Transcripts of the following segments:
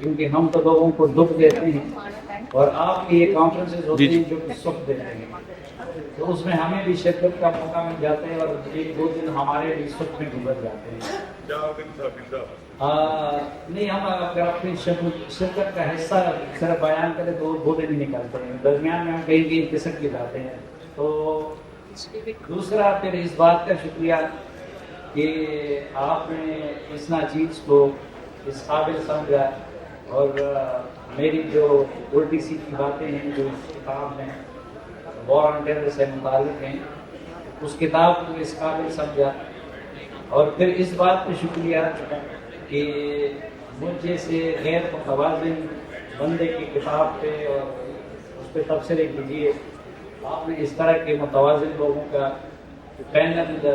کیونکہ ہم تو لوگوں کو دکھ دیتے ہیں اور آپ کی یہ کانفرنسز ہوتی ہیں جو کہ سکھ دیتے ہیں، تو اس میں ہمیں بھی شرکت کا موقع مل جاتا ہے اور ایک دو دن ہمارے بھی سکھ میں گزر جاتے ہیں۔ نہیں، ہم اگر اپنی شرکت کا حصہ صرف بیان کریں تو وہ دن ہی نکالتے ہیں، درمیان میں ہم کہیں کہیں کسک کے جاتے ہیں۔ تو دوسرا پھر اس بات کا شکریہ کہ آپ نے اس ناچیز کو اس قابل سمجھا، اور میری جو الٹی سیدھی باتیں ہیں جو اس کتاب میں وار آن ٹیرر سے متعلق ہیں، اس کتاب کو اس قابل سمجھا، اور پھر اس بات پہ شکریہ کہ مجھ جیسے غیر متوازن بندے کی کتاب پہ اور اس پہ تبصرے کیجیے، آپ نے اس طرح کے متوازن لوگوں کا پینل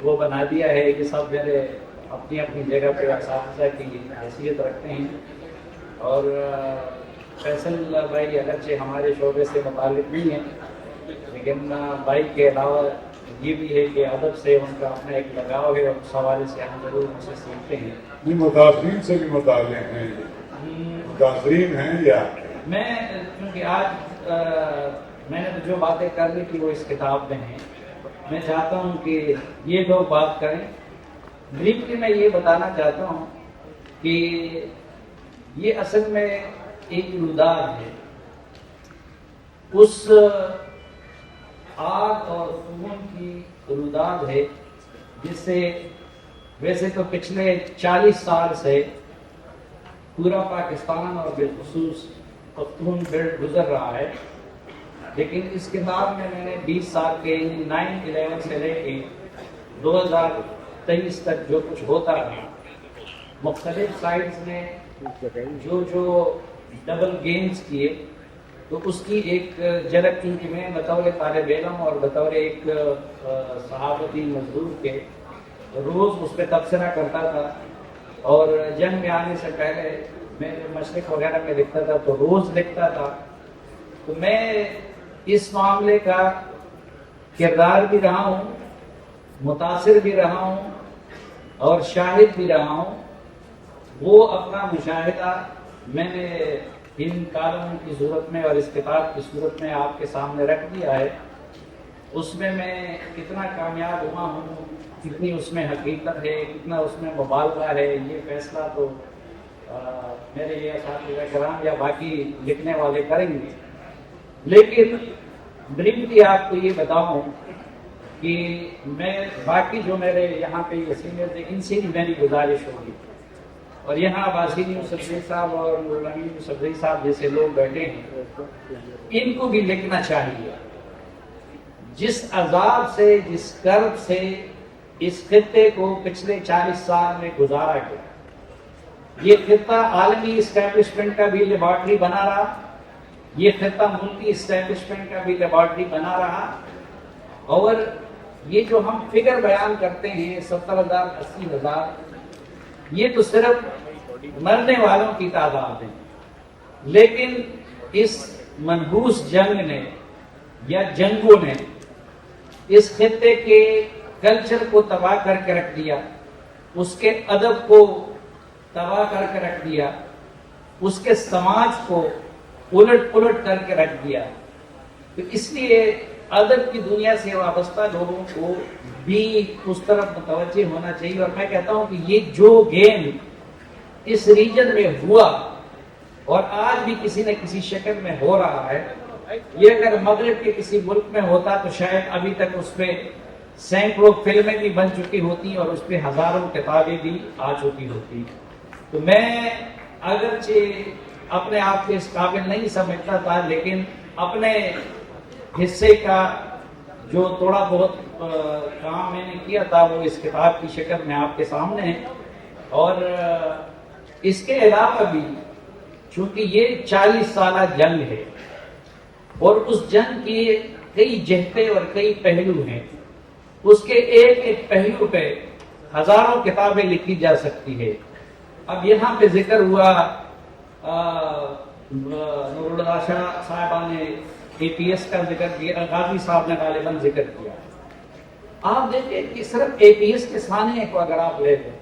وہ بنا دیا ہے۔ یہ سب میرے اپنی اپنی جگہ پہ اساتذہ کی حیثیت رکھتے ہیں، اور فیصل بھائی اگرچہ ہمارے شعبے سے متعلق نہیں ہیں، لیکن بھائی کے علاوہ یہ بھی ہے کہ ادب سے ان کا اپنا ایک لگاؤ ہے، اور اس حوالے سے ہم ضرور ان سے سیکھتے ہیں۔ نہیں، متاثرین سے بھی متعلق ہیں، متاثرین ہیں یا میں کیونکہ آج میں نے تو جو باتیں کرنی تھی وہ اس کتاب میں ہیں، میں چاہتا ہوں کہ یہ لوگ بات کریں۔ بریفلی میں یہ بتانا چاہتا ہوں کہ یہ اصل میں ایک روداد ہے، اس آگ اور خون کی روداد ہے جس سے ویسے تو پچھلے 40 سال سے پورا پاکستان اور بالخصوص پختون بیلٹ گزر رہا ہے، لیکن اس کتاب میں نے 20 سال کے 9/11 سے لے کے 2023 تک جو کچھ ہوتا رہا، مختلف سائٹس نے جو ڈبل گیمز کیے، تو اس کی ایک جھلک چونکہ میں بطور طالب علم اور بطور ایک صحافتی مزدور کے روز اس پہ تبصرہ کرتا تھا، اور جنگ میں آنے سے پہلے میں مشرق وغیرہ میں لکھتا تھا تو روز لکھتا تھا، تو میں اس معاملے کا کردار بھی رہا ہوں، متاثر بھی رہا ہوں اور شاہد بھی رہا ہوں۔ وہ اپنا مشاہدہ میں نے ان کالموں کی صورت میں اور اس کتاب کی صورت میں آپ کے سامنے رکھ دیا ہے۔ اس میں کتنا کامیاب ہوا ہوں، کتنی اس میں حقیقت ہے، کتنا اس میں مبالغہ ہے، یہ فیصلہ تو میرے یہ اساتذہ کرام یا باقی لکھنے والے کریں گے، لیکن بریفلی آپ کو یہ بتاؤں کہ میں باقی جو میرے یہاں پہ یہ سینئر تھے ان سے بھی میری گزارش ہوگی، اور یہاں باسین یوسفزئی صاحب اور نورالامین یوسفزئی صاحب جیسے لوگ بیٹھے ہیں، ان کو بھی لکھنا چاہیے۔ جس عذاب سے، جس کرب سے اس خطے کو پچھلے 40 سال میں گزارا گیا، یہ خطہ عالمی اسٹیبلشمنٹ کا بھی لیبارٹری بنا رہا، یہ خطہ ملکی اسٹیبلشمنٹ کا بھی لیبارٹری بنا رہا، اور یہ جو ہم فگر بیان کرتے ہیں 70,000 80,000، یہ تو صرف مرنے والوں کی تعداد ہے، لیکن اس منحوس جنگ نے یا جنگوں نے اس خطے کے کلچر کو تباہ کر کے رکھ دیا، اس کے ادب کو تباہ کر کے رکھ دیا، اس کے سماج کو الٹ پلٹ کر کے رکھ دیا۔ تو اس لیے ادب کی دنیا سے وابستہ لوگوں کو بھی اس طرف متوجہ ہونا چاہیے، اور میں کہتا ہوں کہ یہ جو گیم اس ریجن میں ہوا اور آج بھی کسی نہ کسی شکل میں ہو رہا ہے، یہ اگر مغرب کے کسی ملک میں ہوتا تو شاید ابھی تک اس پہ سینکڑوں فلمیں بھی بن چکی ہوتی اور اس پہ ہزاروں کتابیں بھی آ چکی ہوتی۔ تو میں اگرچہ اپنے آپ کو اس قابل نہیں سمجھتا تھا، لیکن اپنے حصے کا جو تھوڑا بہت کام میں نے کیا تھا وہ اس کتاب کی شکل میں آپ کے سامنے ہے، اور اس کے علاوہ بھی چونکہ یہ 40 سالہ جنگ ہے اور اس جنگ کی کئی جہتیں اور کئی پہلو ہیں، اس کے ایک ایک پہلو پہ ہزاروں کتابیں لکھی جا سکتی ہے۔ اب یہاں پہ ذکر ہوا نور اللہ شاہ صاحبہ نے APS کا ذکر کیا، غازی صاحب نے غالباً ذکر کیا۔ آپ دیکھیں کہ صرف APS کے ثانیے کو اگر آپ لے لیں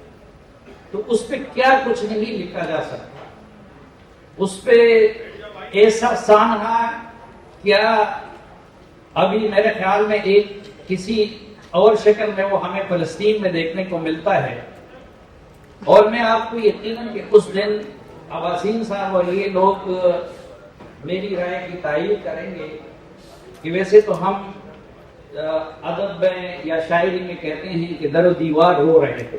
تو اس پہ کیا کچھ نہیں لکھا جا سکتا۔ اس پہ ایسا سانحہ کیا ابھی میرے خیال میں ایک کسی اور شکل میں وہ ہمیں فلسطین میں دیکھنے کو ملتا ہے. اور میں آپ کو یقیناً کہ اس دن عباسین صاحب اور یہ لوگ میری رائے کی تائید کریں گے کہ ویسے تو ہم ادب میں یا شاعری میں کہتے ہیں کہ در و دیوار رو رہے تھے،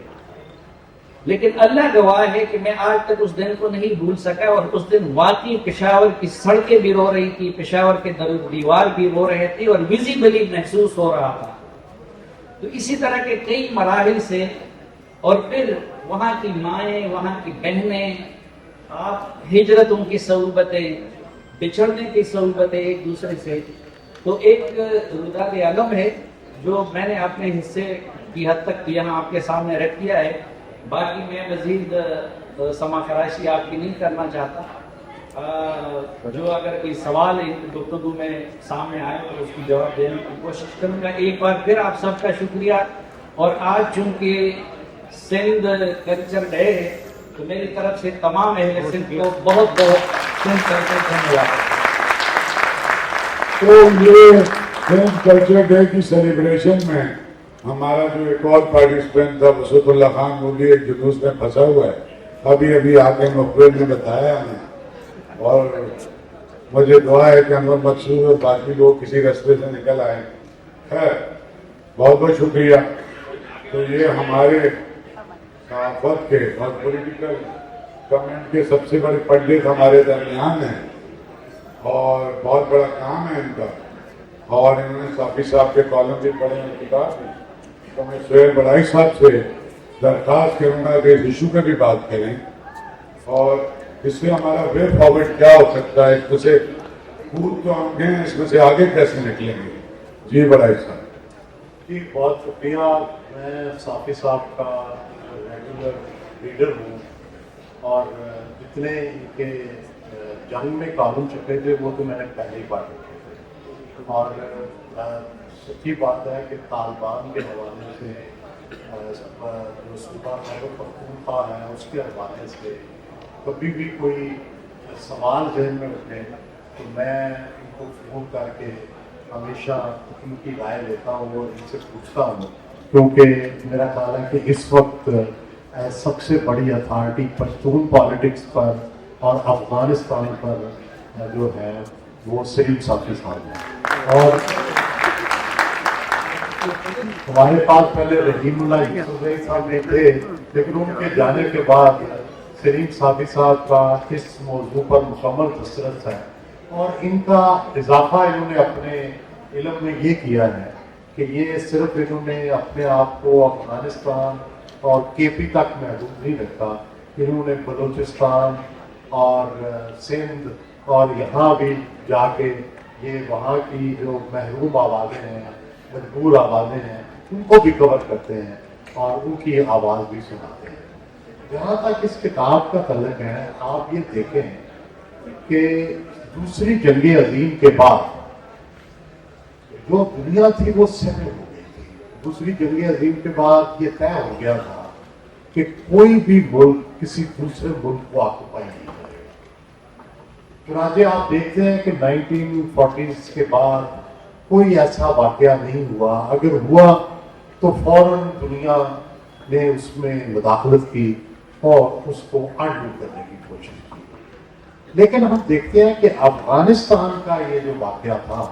لیکن اللہ گواہ ہے کہ میں آج تک اس دن کو نہیں بھول سکا. اور اس دن واقعی پشاور کی سڑکیں بھی رو رہی تھی، پشاور کے در و دیوار بھی رو رہے تھے اور ویزیبلی محسوس ہو رہا تھا. تو اسی طرح کے کئی مراحل سے، اور پھر وہاں کی مائیں، وہاں کی بہنیں، آپ ہجرتوں کی صعوبتیں، بچھڑنے کی صعوبتیں ایک دوسرے سے. تو ایک روداد عالم ہے جو میں نے اپنے حصے کی حد تک یہاں آپ کے سامنے رکھ دیا ہے. باقی میں مزید سما خراشی آپ کی نہیں کرنا چاہتا. جو اگر کوئی سوال ان گفتگو میں سامنے آئے تو اس کی جواب دینے کی کوشش کروں گا. ایک بار پھر آپ سب کا شکریہ. اور آج چونکہ سندھ کلچر ڈے ہے تو میری طرف سے تمام اہل سندھ کو بہت بہت سندھ کلچر دھنیواد. تو یہ سندھ کلچر ڈے کی سیلیبریشن میں ہمارا جو ایک اور پارٹیسپینٹ تھا وسعت اللہ خان، وہ بھی ایک جلوس میں پھنسا ہوا ہے. ابھی آ کے مخبر نے بتایا ہمیں، اور مجھے دعا ہے کہ انور مقصود اور باقی لوگ کسی راستے سے نکل آئے. خیر، بہت بہت شکریہ. تو یہ ہمارے صحافت کے اور پولیٹیکل کمنٹ کے سب سے بڑے پنڈت ہمارے درمیان ہیں، اور بہت بڑا کام ہے ان کا. اور انہوں نے صافی صاحب کے کالم بھی پڑھے ہیں، کتاب بھی. تو میں سہیل بڑائی صاحب سے درخواست کروں گا کہ اس ایشو پہ بھی بات کریں، اور اس سے ہمارا وے فارورڈ کیا ہو سکتا ہے. اس میں سے کود تو ہم گئے، اس میں سے آگے کیسے نکلیں گے. جی بڑائی صاحب. جی بہت شکریہ. میں صافی صاحب کا ریگولر ریڈر ہوں، اور جتنے ان کے جنگ میں کالم چھپے تھے وہ تو میں نے پہلے ہی پڑھ رکھے تھے. اور سچی بات ہے کہ طالبان کے حوالے سے جو صوبہ خیبر پختونخوا ہے اس کے حوالے سے کبھی بھی کوئی سوال ذہن میں اٹھے تو میں ان کو فون کر کے ہمیشہ ان کی رائے لیتا ہوں اور ان سے پوچھتا ہوں، کیونکہ میرا خیال ہے کہ اس وقت سب سے بڑی اتھارٹی پشتون پالیٹکس پر اور افغانستان پر جو ہے وہ سلیم صافی صاحب ہیں. اور ہمارے پاس پہلے رحیم اللہ یوسف صاحب نے تھے، لیکن ان کے جانے کے بعد سلیم صافی صاحب کا اس موضوع پر مکمل تسلط ہے. اور ان کا اضافہ انہوں نے اپنے علم میں یہ کیا ہے کہ یہ صرف انہوں نے اپنے آپ کو افغانستان اور کے پی تک محدود نہیں رکھا. انہوں نے بلوچستان اور سندھ اور یہاں بھی جا کے یہ وہاں کی جو محروم آبادیں ہیں، مجبور آبادیں ہیں، ان کو بھی کور کرتے ہیں اور ان کی آواز بھی سناتے ہیں. جہاں تک اس کتاب کا تعلق ہے، آپ یہ دیکھیں کہ دوسری جنگ عظیم کے بعد جو دنیا تھی وہ سیٹل ہو گئی تھی. دوسری جنگ عظیم کے بعد یہ طے ہو گیا تھا کہ کوئی بھی ملک کسی دوسرے ملک کو آکوپائی نہیں کرے. چنانچہ آپ دیکھتے ہیں کہ 1940s کے بعد کوئی ایسا واقعہ نہیں ہوا. اگر ہوا تو فوراً دنیا نے اس میں مداخلت کی اور اس کو انڈو کرنے کی کوشش کی. لیکن ہم دیکھتے ہیں کہ افغانستان کا یہ جو واقعہ تھا،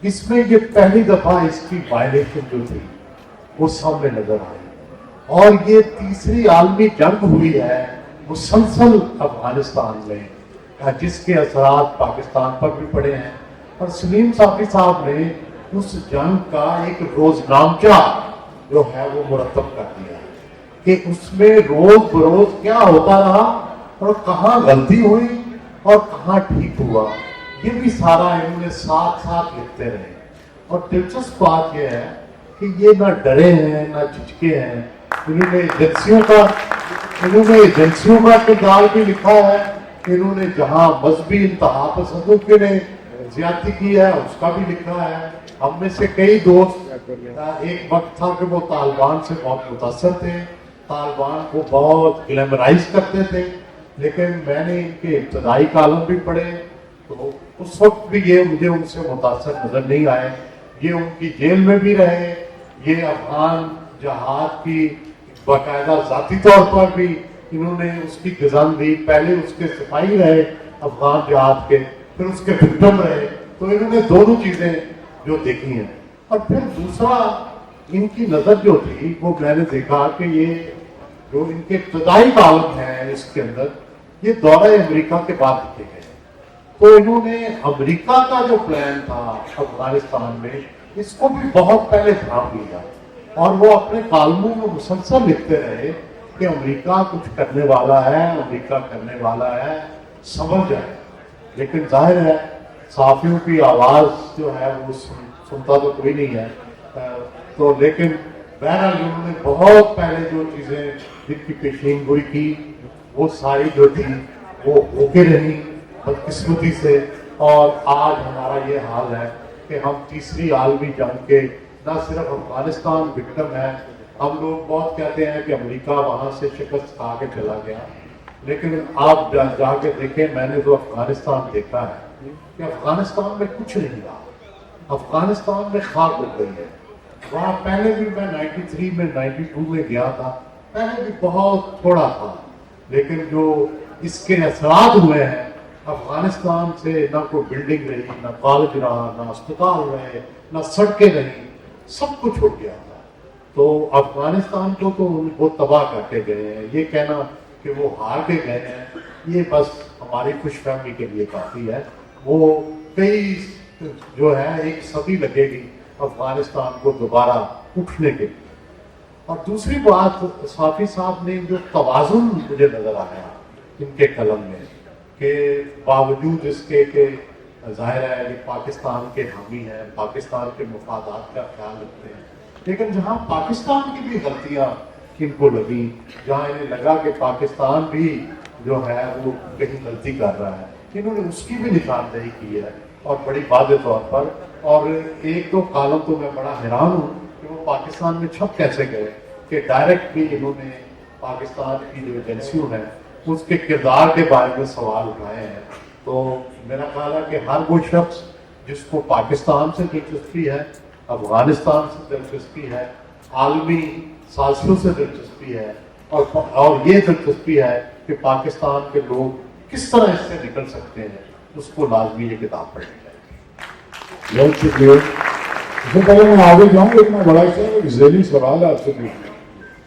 اس میں یہ پہلی دفعہ اس کی وائلیشن جو تھی وہ سامنے نظر آئی. اور یہ تیسری عالمی جنگ ہوئی ہے مسلسل افغانستان میں، جس کے اثرات پاکستان پر بھی پڑے ہیں. اور سلیم صافی صاحب نے اس جنگ کا ایک روزنامچہ جو ہے وہ مرتب کر دیا کہ اس میں روز بروز کیا ہوتا رہا اور کہاں غلطی ہوئی اور کہاں ٹھیک ہوا، یہ بھی سارا انہوں نے ساتھ ساتھ لکھتے رہے. اور دلچسپ بات یہ ہے کہ یہ نہ ڈرے ہیں نہ جھجکے ہیں. انہوں نے ایجنسیوں کا کردار بھی لکھا ہے. انہوں نے جہاں مذہبی انتہا پسندوں کے نے زیادتی کی ہے اس کا بھی لکھا ہے. ہم میں سے کئی دوست ایک وقت تھا کہ وہ طالبان سے بہت متاثر تھے، طالبان کو بہت گلیمرائز کرتے تھے. لیکن میں نے ان کے ابتدائی کالم بھی پڑھے تو اس وقت بھی یہ مجھے ان سے متاثر نظر نہیں آئے. یہ ان کی جیل میں بھی رہے, یہ افغان جہاد کی باقاعدہ ذاتی طور پر بھی انہوں نے اس کی غزل دی. پہلے اس کے سپاہی رہے افغان جہاد کے, پھر اس کے وکٹم رہے. تو انہوں نے دونوں چیزیں جو دیکھی ہیں. اور پھر دوسرا ان کی نظر جو تھی وہ میں نے دیکھا کہ یہ جو ان کے ابتدائی کالم ہیں اس کے اندر یہ دورہ امریکہ کے بعد لکھے گئے. تو انہوں نے امریکہ کا جو پلان تھا افغانستان میں اس کو بھی بہت پہلے تھام لیا, اور وہ اپنے کالموں میں مسلسل لکھتے رہے کہ امریکہ کچھ کرنے والا ہے, امریکہ کرنے والا ہے, سمجھ جائے. لیکن ظاہر ہے صحافیوں کی آواز جو ہے وہ سنتا تو کوئی نہیں ہے. تو لیکن بہرحال انہوں نے بہت پہلے جو چیزیں جن کی پیشین گوئی کی وہ ساری جو تھی وہ ہو کے رہی بدقسمتی سے. اور آج ہمارا یہ حال ہے کہ ہم تیسری عالمی جنگ کے نہ صرف افغانستان وکٹم ہے. ہم لوگ بہت کہتے ہیں کہ امریکہ وہاں سے شکست کھا کے چلا گیا, لیکن آپ جا کے دیکھیں, میں نے جو افغانستان دیکھا ہے کہ افغانستان میں کچھ نہیں رہا. افغانستان میں خاک ہو گئی ہے. وہاں پہلے بھی میں 93 میں 92 میں گیا تھا, پہلے بھی بہت تھوڑا تھا, لیکن جو اس کے اثرات ہوئے ہیں افغانستان سے, نہ کوئی بلڈنگ رہی, نہ کالج رہا, نہ اسپتال رہے, نہ سڑکیں رہی, سب کچھ ہو گیا تھا. تو افغانستان کو تو وہ تباہ کر کے گئے ہیں. یہ کہنا کہ وہ ہار کے گئے ہیں یہ بس ہماری خوش فہمی کے لیے کافی ہے. وہ کئی جو ہے ایک صدی لگے گی افغانستان کو دوبارہ اٹھنے کے لیے. اور دوسری بات, صافی صاحب نے جو توازن مجھے نظر آیا ان کے قلم میں کہ باوجود اس کے کہ ظاہر ہے یہ پاکستان کے حامی ہیں, پاکستان کے مفادات کا خیال رکھتے ہیں, لیکن جہاں پاکستان کی بھی غلطیاں ان کو لگی, جہاں انہیں لگا کہ پاکستان بھی جو ہے وہ کہیں غلطی کر رہا ہے, انہوں نے اس کی بھی نشاندہی کی ہے اور بڑی واضح طور پر. اور ایک دو کالم تو میں بڑا حیران ہوں کہ وہ پاکستان میں چھپ کیسے گئے کہ ڈائریکٹ بھی انہوں نے پاکستان کی جو ایجنسیوں ہیں اس کے کردار کے بارے میں سوال اٹھائے ہیں. تو میرا خیال ہے کہ ہر وہ شخص جس کو پاکستان سے دلچسپی ہے, افغانستان سے دلچسپی ہے, عالمی سازشوں سے دلچسپی ہے, اور یہ دلچسپی ہے کہ پاکستان کے لوگ کس طرح اس سے نکل سکتے ہیں, اس کو لازمی یہ کتاب پڑھنی چاہیے. بہت شکریہ. اس سے پہلے میں آگے جاؤں لیکن میں بڑا ایک ذیلی سوال آپ سے پوچھوں.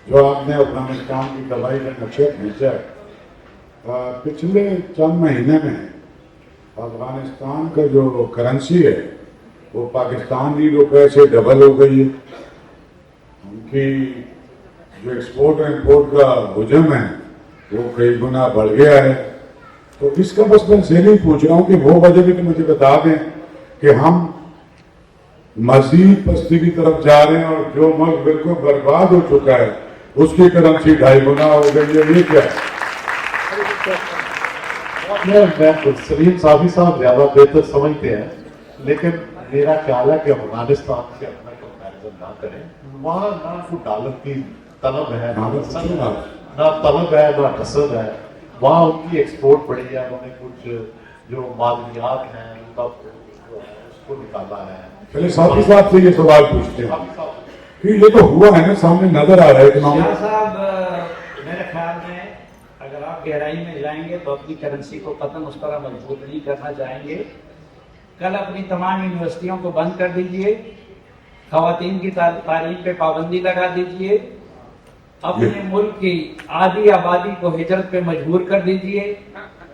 جو آپ نے افغانستان کی تباہی کا نقشہ کھینچا ہے, پچھلے چند مہینے میں افغانستان کا جو کرنسی ہے وہ پاکستانی روپے سے ڈبل ہو گئی ہے. ان کی جو ایکسپورٹ اور امپورٹ کا حجم ہے وہ کئی گنا بڑھ گیا ہے. تو اس کا بس میں ذیلی پوچھ رہا ہوں کہ وہ وجہ بھی تو مجھے بتا دیں کہ ہم مزید پستی کی طرف جا رہے ہیں اور جو ملک بالکل برباد ہو چکا ہے اس کی کرنسی 2.5 گنا ہو گئی ہے. یہ کیا ہے؟ سلیم صافی صاحب زیادہ بہتر سمجھتے ہیں, لیکن میرا خیال ہے کہ افغانستان سے اپنا کمپیریزن نہ کریں. وہاں نہ کوئی ڈالر کی طلب ہے, نہ طلب ہے, نہ کسر ہے. وہاں ان کی ایکسپورٹ بڑھی ہے, انہوں نے کچھ جو معدنیات ہیں ان کا اس کو نکالا ہے. چلے صافی صاحب سے یہ سوال پوچھتے ہیں کہ یہ تو ہوا ہے نا, سامنے نظر آ رہا ہے شاہ صاحب, میرے خیال میں اگر آپ گہرائی میں جائیں گے تو اپنی کرنسی کو قطعاً اس طرح مضبوط نہیں کرنا چاہیں گے. کل اپنی تمام یونیورسٹیوں کو بند کر دیجئے, خواتین کی تعلیم پہ پابندی لگا دیجئے, اپنے ملک کی آدھی آبادی کو ہجرت پہ مجبور کر دیجئے,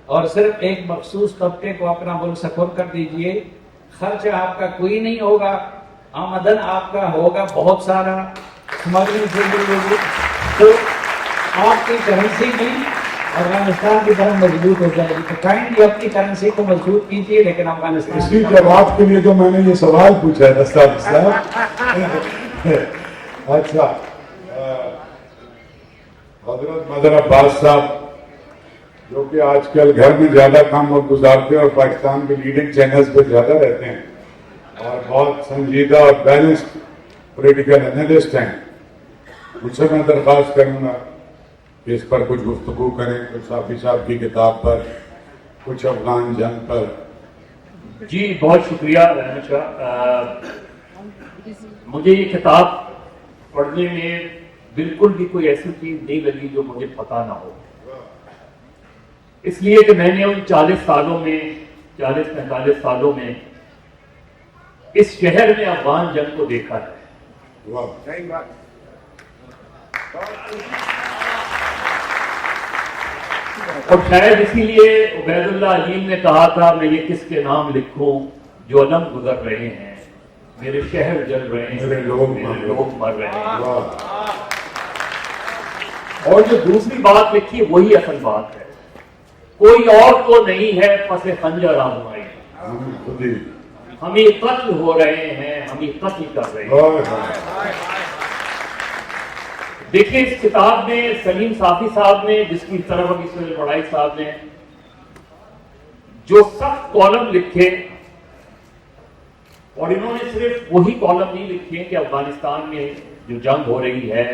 اور صرف ایک مخصوص طبقے کو اپنا ملک سپرد کر دیجئے. خرچ آپ کا کوئی نہیں ہوگا, آمدن آپ کا ہوگا بہت سارا, اسمگلنگ سے بھی ہوگی, تو آپ کی کرنسی بھی افغانستان کی طرح مضبوط ہو جائے گی. تو کائنڈلی اپنی کرنسی کو مضبوط کیجیے, لیکن افغانستان اسی جواب کے لیے جو میں نے یہ سوال پوچھا ہے دستار صاحب. اچھا, حضرت مدر عباس صاحب جو کہ آج کل گھر میں زیادہ کام وقت گزارتے ہیں اور پاکستان کے لیڈنگ چینلز پہ زیادہ رہتے ہیں اور بہت سنجیدہ اور بیلنسڈ پولیٹیکل انالسٹ ہیں, مجھ سے میں درخواست کروں گا کہ اس پر کچھ گفتگو کریں، کچھ صافی صاحب کی کتاب پر، کچھ افغان جنگ پر. جی بہت شکریہ رحمت شاہ. مجھے یہ کتاب پڑھنے میں بالکل بھی کوئی ایسی چیز نہیں لگی جو مجھے پتہ نہ ہو، اس لیے کہ میں نے ان 40 سالوں میں 40-45 سالوں میں اس شہر میں افغان جنگ کو دیکھا ہے. اور شاید اسی لیے عبید اللہ علیم نے کہا تھا میں یہ کس کے نام لکھوں جو علم گزر رہے ہیں، میرے شہر جل رہے ہیں، میرے لوگ مر رہے ہیں. اور جو دوسری بات لکھی وہی اصل بات ہے، کوئی اور تو نہیں ہے پس خنجر آزمائی، ہم یہ قتل ہو رہے ہیں، ہم یہ قتل کر رہے ہیں. دیکھیں اس کتاب میں سلیم صافی صاحب نے، جس کی طرف ابھی سہیل بڑائی صاحب نے جو سخت کالم لکھے، اور انہوں نے صرف وہی کالم نہیں لکھے کہ افغانستان میں جو جنگ ہو رہی ہے،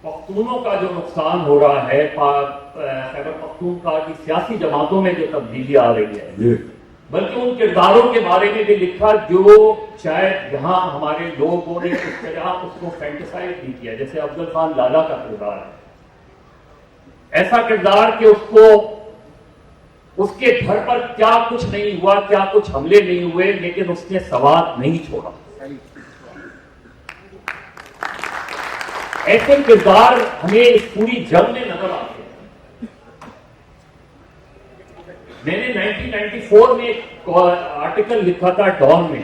پختونوں کا جو نقصان ہو رہا ہے، خیبر پختونخوا کی سیاسی جماعتوں میں جو تبدیلی آ رہی ہے، بلکہ ان کرداروں کے بارے میں بھی لکھا جو شاید یہاں ہمارے لوگوں نے اس طرح اس کو فینٹیسائز نہیں کیا. جیسے افضل خان لالا کا کردار ہے، ایسا کردار کہ اس کے گھر پر کیا کچھ نہیں ہوا، کیا کچھ حملے نہیں ہوئے، لیکن اس نے سوات نہیں چھوڑا. ایسے کردار ہمیں اس پوری جنگ میں نظر آتے ہیں. میں نے 1994 میں ایک آرٹیکل لکھا تھا ڈان میں،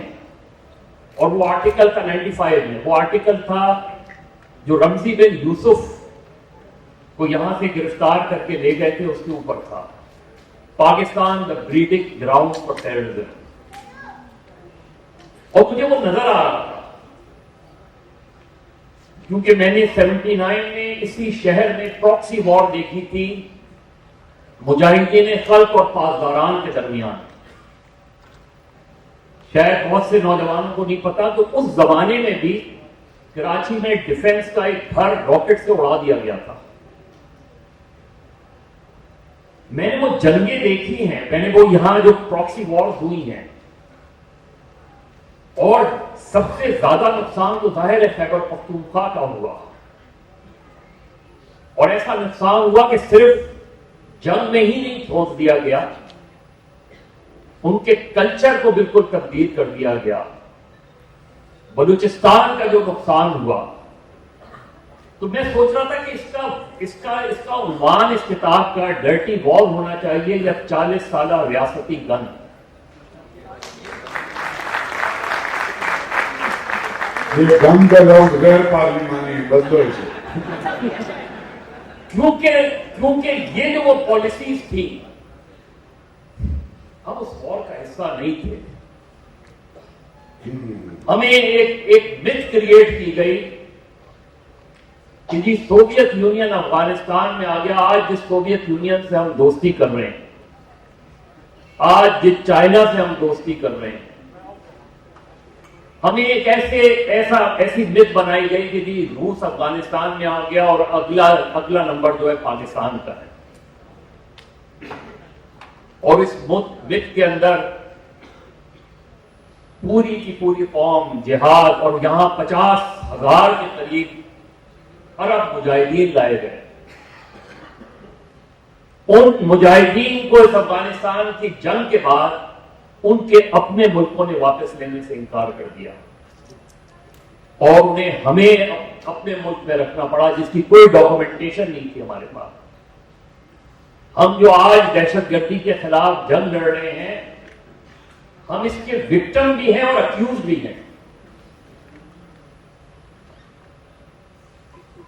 اور وہ آرٹیکل تھا 95 میں. وہ آرٹیکل تھا جو رمزی بن یوسف کو یہاں سے گرفتار کر کے لے گئے تھے، اس کے اوپر تھا پاکستان دا بریڈنگ گراؤنڈ فار ٹیررزم. اور مجھے وہ نظر آ رہا تھا کیونکہ میں نے 79 میں اسی شہر میں پراکسی وار دیکھی تھی مجاہدین خلق اور پاسداران کے درمیان. شاید بہت سے نوجوانوں کو نہیں پتا، تو اس زمانے میں بھی کراچی میں ڈیفنس کا ایک گھر راکٹ سے اڑا دیا گیا تھا. میں نے وہ جنگیں دیکھی ہیں، میں نے وہ یہاں جو پراکسی وارز ہوئی ہیں، اور سب سے زیادہ نقصان تو ظاہر ہے خیبر پختونخوا کا ہوا. اور ایسا نقصان ہوا کہ صرف جنگ میں ہی نہیں چھوڑ دیا گیا، ان کے کلچر کو بالکل تبدیل کر دیا گیا. بلوچستان کا جو نقصان ہوا، تو میں سوچ رہا تھا کہ اس کا عنوان اس کتاب کا ڈرٹی وال ہونا چاہیے یا 40 سالہ ریاستی گن. یہ گن کا لوگ غیر پارلیمانی بدلو اسے، کیونکہ یہ جو وہ پالیسیز تھی، ہم اس وار کا حصہ نہیں تھے. ہمیں ایک متھ کریٹ کی گئی کہ جی سوویت یونین افغانستان میں آ گیا. آج جس سوویت یونین سے ہم دوستی کر رہے ہیں، آج جس چائنا سے ہم دوستی کر رہے ہیں، ہمیں ایک ایسی مت بنائی گئی کہ جی روس افغانستان میں آ گیا اور اگلا نمبر جو ہے پاکستان کا ہے. اور اس مت کے اندر پوری کی پوری قوم جہاد، اور یہاں 50,000 کے قریب عرب مجاہدین لائے گئے. ان مجاہدین کو اس افغانستان کی جنگ کے بعد ان کے اپنے ملکوں نے واپس لینے سے انکار کر دیا، اور انہیں ہمیں اپنے ملک میں رکھنا پڑا، جس کی کوئی ڈاکومنٹیشن نہیں تھی ہمارے پاس. ہم جو آج دہشت گردی کے خلاف جنگ لڑ رہے ہیں، ہم اس کے وکٹم بھی ہیں اور اکیوز بھی ہیں.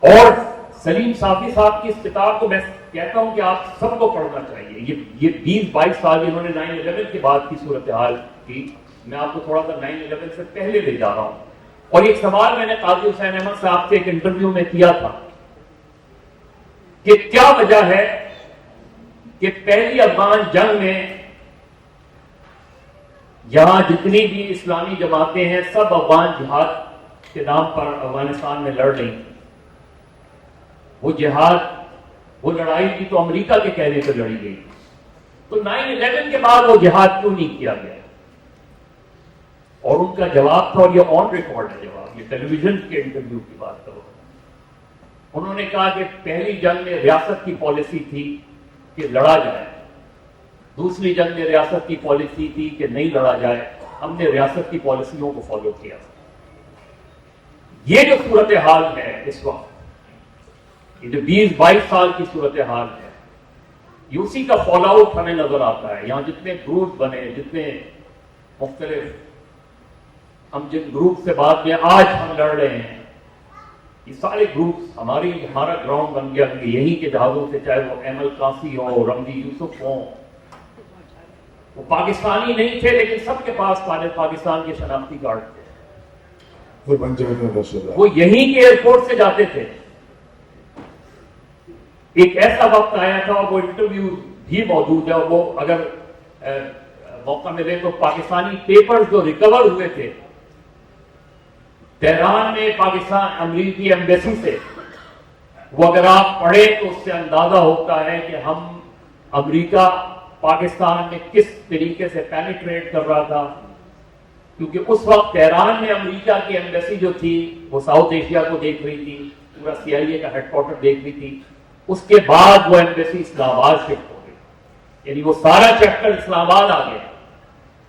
اور سلیم صافی صاحب کی اس کتاب کو میں کہتا ہوں کہ آپ سب کو پڑھنا چاہیے. یہ 20-22 سال انہوں نے 9/11 کے بعد کی صورتحال کی. میں آپ کو تھوڑا سا 9/11 سے پہلے لے جا رہا ہوں. اور ایک سوال میں نے قاضی حسین احمد صاحب سے ایک انٹرویو میں کیا تھا کہ کیا وجہ ہے کہ پہلی افغان جنگ میں یہاں جتنی بھی اسلامی جماعتیں ہیں سب افغان جہاد کے نام پر افغانستان میں لڑ رہی تھیں. وہ جہاد وہ لڑائی بھی تو امریکہ کے کہنے سے لڑی گئی. تو 9/11 کے بعد وہ جہاد کیوں نہیں کیا گیا؟ اور ان کا جواب تھا, اور یہ آن ریکارڈ ہے جواب, یہ ٹیلی ویژن کے انٹرویو کی بات کرو. انہوں نے کہا کہ پہلی جنگ میں ریاست کی پالیسی تھی کہ لڑا جائے, دوسری جنگ میں ریاست کی پالیسی تھی کہ نہیں لڑا جائے, ہم نے ریاست کی پالیسیوں کو فالو کیا. یہ جو صورتحال ہے اس وقت, یہ جو 20-22 سال کی صورتحال ہے, یہ اسی کا فال آؤٹ ہمیں نظر آتا ہے. یہاں جتنے گروپ بنے, جتنے مختلف, ہم جن گروپ سے بعد میں آج ہم لڑ رہے ہیں, یہ سارے گروپس ہمارا گراؤنڈ بن گیا کہ یہی کے جہازوں سے, چاہے وہ احمد قاسی ہو, رمزی یوسف ہوں, وہ پاکستانی نہیں تھے لیکن سب کے پاس پاکستان کے شناختی کارڈ تھے. وہ یہیں کے ایئرپورٹ سے جاتے تھے. ایک ایسا وقت آیا تھا, اور وہ انٹرویو بھی موجود ہے, اور وہ اگر موقع ملے تو پاکستانی پیپرز جو ریکور ہوئے تھے تہران میں پاکستان امریکی ایمبیسی سے, وہ اگر آپ پڑھیں تو اس سے اندازہ ہوتا ہے کہ ہم امریکہ پاکستان میں کس طریقے سے پینیٹریٹ کر رہا تھا. کیونکہ اس وقت تہران میں امریکہ کی ایمبیسی جو تھی وہ ساؤتھ ایشیا کو دیکھ رہی تھی, پورا CIA کا ہیڈ کوارٹر دیکھ رہی تھی. اس کے بعد وہ ایمبیسی اسلام آباد شفٹ ہو گئی, یعنی وہ سارا چیپٹر اسلام آباد آ گیا.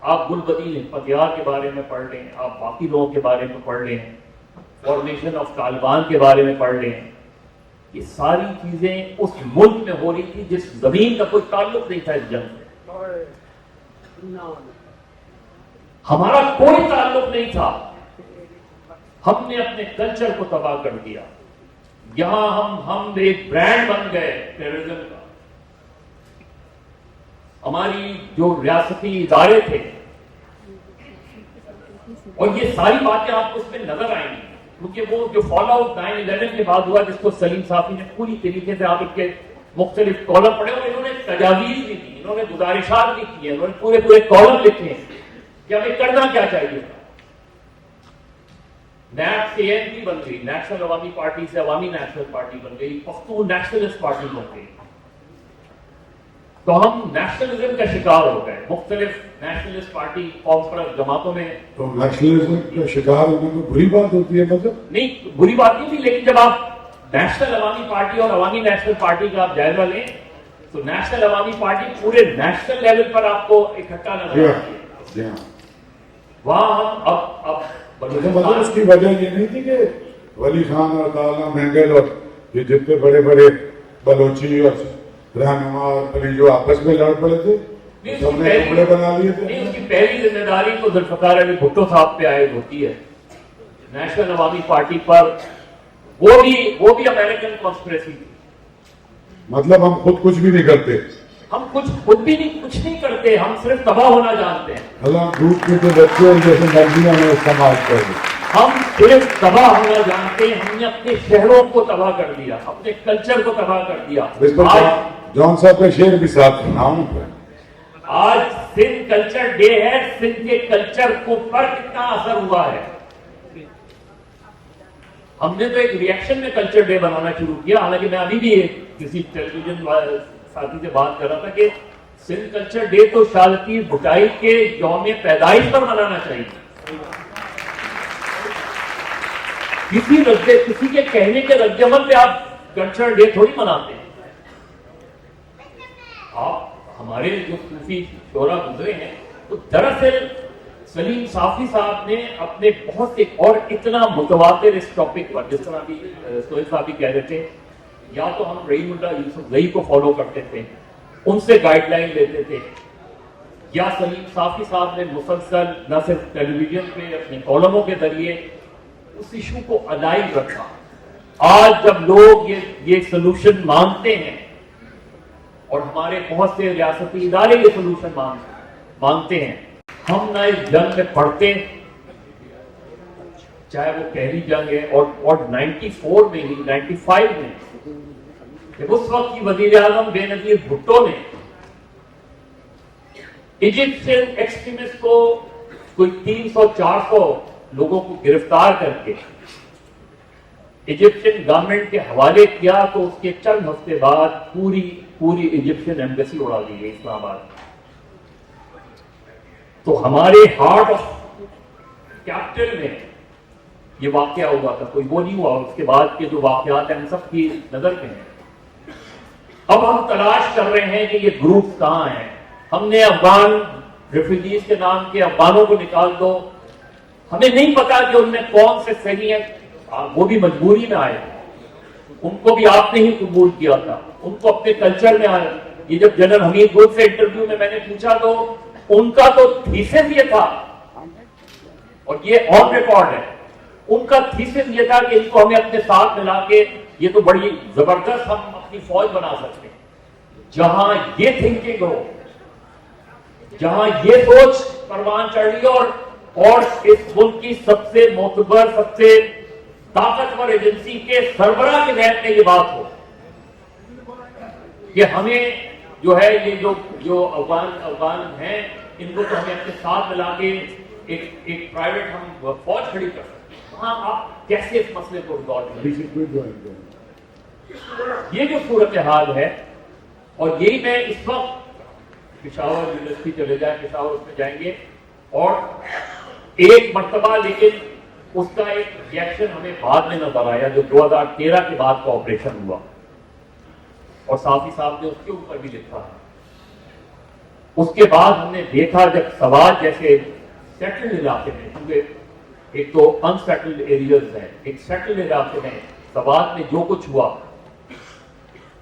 آپ گلبدین حکمتیار کے بارے میں پڑھ لیں, آپ باقی لوگوں کے بارے میں پڑھ لیں, فارمیشن آف طالبان کے بارے میں پڑھ لیں. یہ ساری چیزیں اس ملک میں ہو رہی تھی جس زمین کا کوئی تعلق نہیں تھا اس جنگ سے. ہمارا کوئی تعلق نہیں تھا. ہم نے اپنے کلچر کو تباہ کر دیا. یہاں ہم ایک برانڈ بن گئے ٹیررزم کا. ہماری جو ریاستی ادارے تھے, اور یہ ساری باتیں آپ کو اس میں نظر آئیں گی, کیونکہ وہ جو فال آؤٹ 9/11 کے بعد ہوا, جس کو سلیم صافی نے پوری طریقے سے, آپ کے مختلف کالم پڑھے ہوئے, انہوں نے تجاویز بھی دی, انہوں نے گزارشات بھی کی ہیں, انہوں نے پورے کالم لکھے ہیں کہ ہمیں کرنا کیا چاہیے. نیب سے ANP بن گئی, نیشنل عوامی پارٹی سے عوامی نیشنل پارٹی بن گئی, پختون نیشنلسٹ پارٹی بن گئی. تو ہم نیشنلزم کا شکار ہو گئے. مختلف نیشنلسٹ پارٹی کانفرنس جماعتوں میں. تو نیشنلزم کا شکار ہونا تو بری بات ہوتی ہے, مطلب نہیں, بری بات نہیں تھی, لیکن جب آپ نیشنل عوامی پارٹی اور عوامی نیشنل پارٹی کا آپ جائزہ لیں تو نیشنل عوامی پارٹی پورے نیشنل لیول پر آپ کو اکٹھا نظر آتی ہے. وہاں ہم اب مطلب اس کی وجہ یہ نہیں تھی کہ ولی خان اور دالا مینگل اور یہ جتنے بڑے بڑے بلوچی اور رہنما اور علی جو آپس میں لڑ پڑے تھے, سب نے ٹکڑے بنا لیے تھے. نہیں, اس کی پہلی ذمہ داری تو ذوالفقار علی بھٹو صاحب پہ عائد ہوتی ہے. نیشنل عوامی پارٹی پر وہ بھی امریکن کانسپریسی تھی. مطلب ہم خود کچھ بھی نہیں کرتے, ہم خود بھی کچھ نہیں کرتے, ہم صرف تباہ ہونا جانتے ہیں. اللہ دودھ کے جو بچے اور جیسے مرضیاں ہمیں استعمال کر دیں. ہم صرف تباہ ہونا جانتے ہیں. ہم نے اپنے شہروں کو تباہ کر دیا, اپنے کلچر کو تباہ کر دیا. جون صاحب کا شعر بھی ساتھ سناؤں. آج سندھ کلچر ڈے ہے. سندھ کے کلچر کو پر کتنا اثر ہوا ہے. ہم نے تو ایک ریئیکشن میں کلچر ڈے بنانا شروع کیا, حالانکہ میں ابھی بھی کسی ٹیلی ویژن ساتھی سے بات کر رہا تھا کہ سندھ کلچر ڈے تو شالتی بھٹائی کے یوم پیدائش پر منانا چاہیے. کسی کے کہنے کے رد عمل پہ آپ کلچر ڈے تھوڑی مناتے ہیں. آپ ہمارے جو صوفی شعرا گزرے ہیں, تو دراصل سلیم صافی صاحب نے اپنے بہت سے, اور اتنا متواتر اس ٹاپک پر, جس طرح بھی سہیل صاحب بھی کہہ رہے تھے, یا تو ہم رحیم اللہ یوسف زئی کو فالو کرتے تھے, ان سے گائیڈ لائن لیتے تھے, یا سلیم صافی صاحب نے مسلسل نہ صرف ٹیلی ویژن پہ اپنے کالموں کے ذریعے اس ایشو کو الائیو رکھا. آج جب لوگ یہ سولوشن مانگتے ہیں, اور ہمارے بہت سے ریاستی ادارے یہ سولوشن مانگتے ہیں, ہم نہ اس جنگ میں پڑھتے, چاہے وہ پہلی جنگ ہے, اور 94 میں ہی 95 میں اس وقت کی وزیر اعظم بے نظیر بھٹو نے ایجپشین ایکسٹریمسٹ کو کوئی 300-400 لوگوں کو گرفتار کر کے ایجپشین گورنمنٹ کے حوالے کیا تو اس کے چند ہفتے بعد پوری ایجپشین ایمبیسی اڑا دی گئی اسلام آباد. تو ہمارے ہارٹ آف کیپٹل میں یہ واقعہ ہوا تھا, کوئی وہ نہیں ہوا. اس کے بعد کے جو واقعات ہیں ہم سب کی نظر پہ ہیں. اب ہم تلاش کر رہے ہیں کہ یہ گروپ کہاں ہیں. ہم نے افغان ریفیوجیز کے نام کے افغانوں کو نکال دو, ہمیں نہیں پتا کہ ان میں کون سے صحیح ہیں. وہ بھی مجبوری میں آئے, ان کو بھی آپ نے ہی قبول کیا تھا, ان کو اپنے کلچر میں آئے. یہ جب جنرل حمید گل سے انٹرویو میں نے پوچھا تو ان کا تو تھیسس یہ تھا, اور یہ آن ریکارڈ ہے, ان کا تھیسس یہ تھا کہ ان کو ہمیں اپنے ساتھ ملا کے یہ تو بڑی زبردست ہم اپنی فوج بنا سکتے ہیں. جہاں یہ تھنکنگ ہو, جہاں یہ سوچ پروان چڑھ رہی اور اس ملک کی سب سے معتبر, سب سے طاقتور ایجنسی کے سربراہ کے ذہن میں یہ بات ہو کہ ہمیں جو ہے یہ جو افغان ہیں ان کو تو ہمیں اپنے ساتھ ملا کے ایک پرائیویٹ ہم فوج کھڑی کر سکتے ہیں. وہاں آپ کیسے اس مسئلے کو ریزالو کریں؟ یہ جو صورتحال ہے, اور یہی میں اس وقت پشاور یونیورسٹی چلے جائیں, پشاور اس میں جائیں گے, اور ایک مرتبہ لیکن اس کا ایک ریئیکشن ہمیں بعد میں نظر آیا جو 2013 کے بعد کا آپریشن ہوا, اور صافی صاحب نے اس کے اوپر بھی لکھا ہے. اس کے بعد ہم نے دیکھا جب سوات جیسے سیٹلڈ علاقے میں, کیونکہ ایک تو انسیٹلڈ ایریاز ہیں, ایک سیٹلڈ علاقے میں سوات میں جو کچھ ہوا